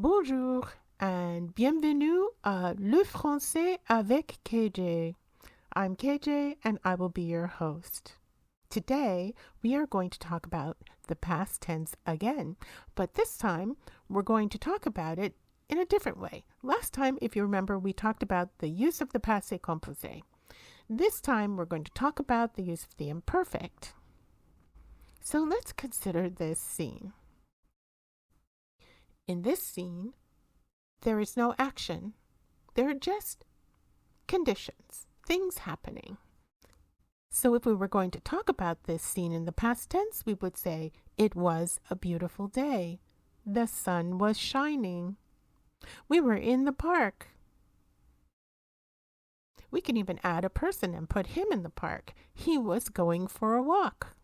Bonjour and bienvenue à Le Français avec KJ. I'm KJ and I will be your host. Today, we are going to talk about the past tense again, but this time we're going to talk about it in a different way. Last time, if you remember, we talked about the use of the passé composé. This time, we're going to talk about the use of the imperfect. So let's consider this scene. In this scene, there is no action. There are just conditions, things happening. So if we were going to talk about this scene in the past tense, we would say, it was a beautiful day. The sun was shining. We were in the park. We can even add a person and put him in the park. He was going for a walk.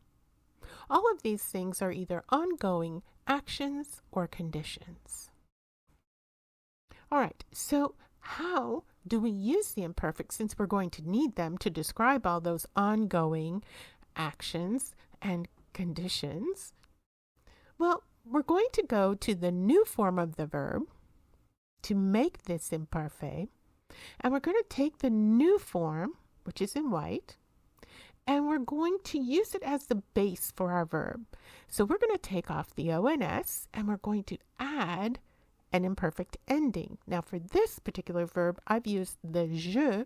All of these things are either ongoing actions or conditions. All right, so how do we use the imperfect since we're going to need them to describe all those ongoing actions and conditions? Well, we're going to go to the new form of the verb to make this imperfect, and we're going to take the new form, which is in white, and we're going to use it as the base for our verb. So we're going to take off the ONS and we're going to add an imperfect ending. Now for this particular verb, I've used the je,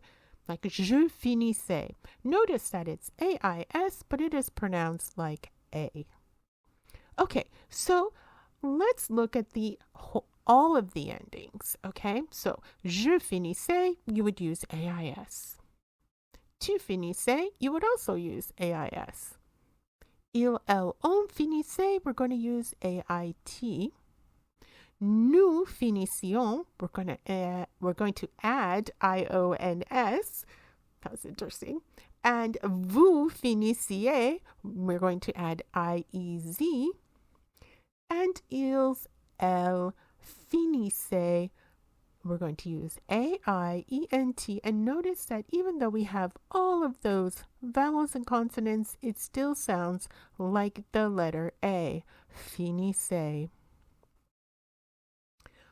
like je finissais. Notice that it's AIS, but it is pronounced like A. Okay, so let's look at all of the endings, okay? So je finissais, you would use AIS. Tu finissais, you would also use AIS. Il, elle, on finissait, we're going to use AIT. Nous finissions, we're going to add IONS. That was interesting. And vous finissiez, we're going to add IEZ. And ils, elles, finissaient, we're going to use AIENT. And notice that even though we have all of those vowels and consonants, it still sounds like the letter A. Finissez.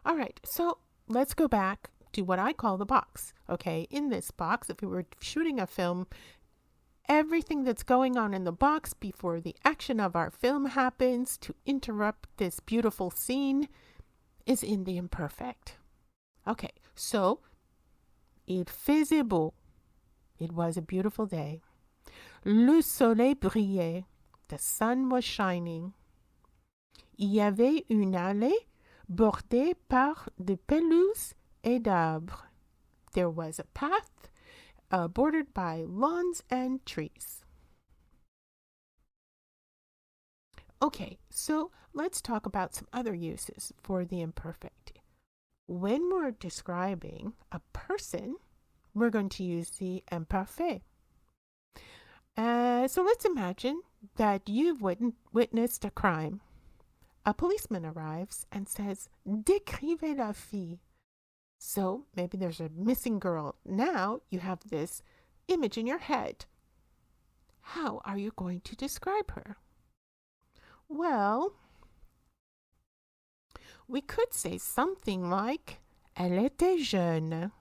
All right, so let's go back to what I call the box. Okay, in this box, if we were shooting a film, everything that's going on in the box before the action of our film happens to interrupt this beautiful scene is in the imperfect. Okay, so il faisait beau. It was a beautiful day. Le soleil brillait. The sun was shining. Il y avait une allée bordée par de pelouses et d'arbres. There was a path bordered by lawns and trees. Okay, so let's talk about some other uses for the imperfect. When we're describing a person, we're going to use the imperfect. So let's imagine that you've witnessed a crime. A policeman arrives and says, décrivez la fille. So maybe there's a missing girl. Now you have this image in your head. How are you going to describe her? Well, we could say something like, elle était jeune,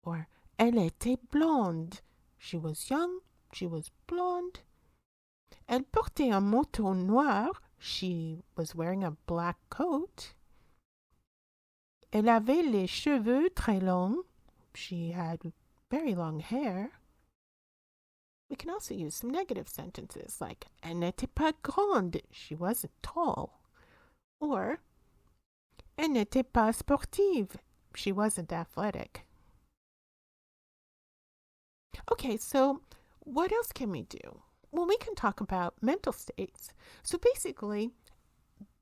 or elle était blonde. She was young, she was blonde. Elle portait un manteau noir. She was wearing a black coat. Elle avait les cheveux très longs. She had very long hair. We can also use some negative sentences like elle n'était pas grande. She wasn't tall. Or elle n'était pas sportive. She wasn't athletic. Okay, so what else can we do? Well, we can talk about mental states. So basically,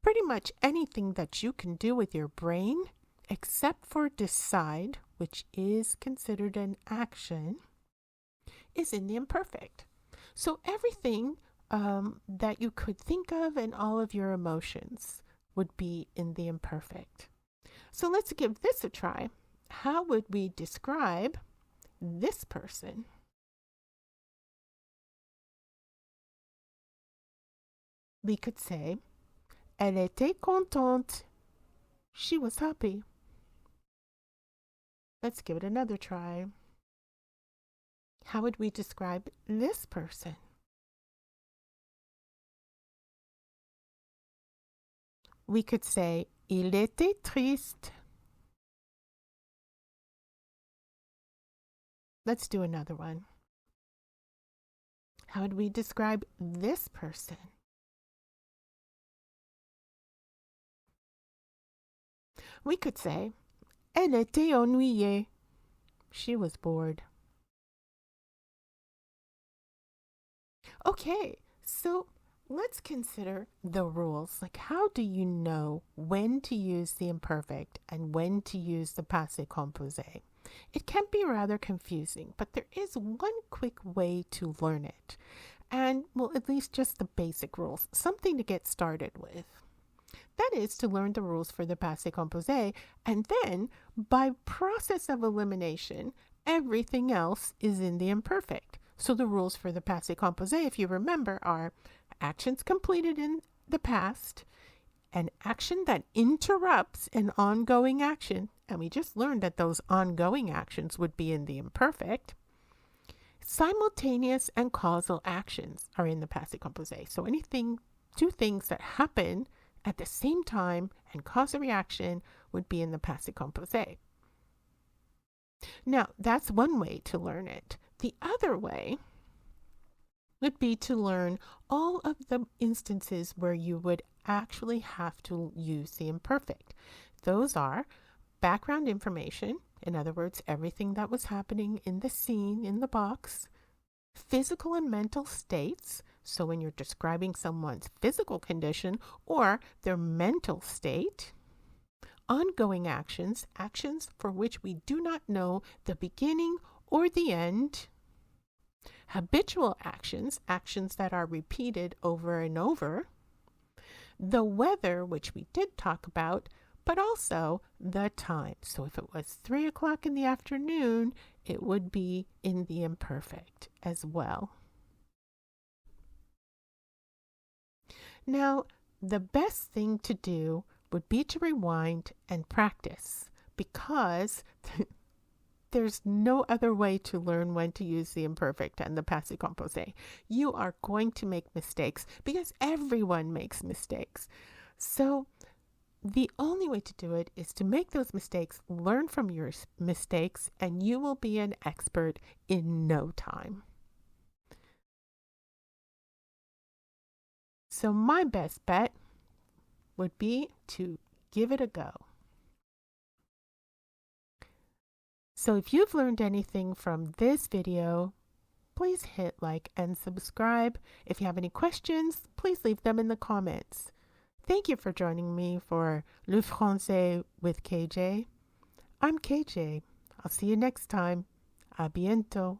pretty much anything that you can do with your brain, except for decide, which is considered an action, is in the imperfect. So everything that you could think of and all of your emotions would be in the imperfect. So let's give this a try. How would we describe this person? We could say, elle était contente. She was happy. Let's give it another try. How would we describe this person? We could say, il était triste. Let's do another one. How would we describe this person? We could say, elle était ennuyée. She was bored. Okay, so let's consider the rules. Like, how do you know when to use the imperfect and when to use the passé composé? It can be rather confusing, but there is one quick way to learn it. And, well, at least just the basic rules, something to get started with. That is to learn the rules for the passé composé, and then, by process of elimination, everything else is in the imperfect. So the rules for the passé composé, if you remember, are actions completed in the past, an action that interrupts an ongoing action, and we just learned that those ongoing actions would be in the imperfect. Simultaneous and causal actions are in the passé composé. So two things that happen at the same time and cause a reaction would be in the passé composé. Now, that's one way to learn it. The other way would be to learn all of the instances where you would actually have to use the imperfect. Those are background information, in other words, everything that was happening in the scene, in the box, physical and mental states, so when you're describing someone's physical condition or their mental state, ongoing actions, actions for which we do not know the beginning or the end, habitual actions, actions that are repeated over and over, the weather, which we did talk about, but also the time. So if it was 3 o'clock in the afternoon, it would be in the imperfect as well. Now, the best thing to do would be to rewind and practice, because there's no other way to learn when to use the imperfect and the passé composé. You are going to make mistakes because everyone makes mistakes. So the only way to do it is to make those mistakes, learn from your mistakes, and you will be an expert in no time. So my best bet would be to give it a go. So if you've learned anything from this video, please hit like and subscribe. If you have any questions, please leave them in the comments. Thank you for joining me for Le Français with KJ. I'm KJ. I'll see you next time. À bientôt.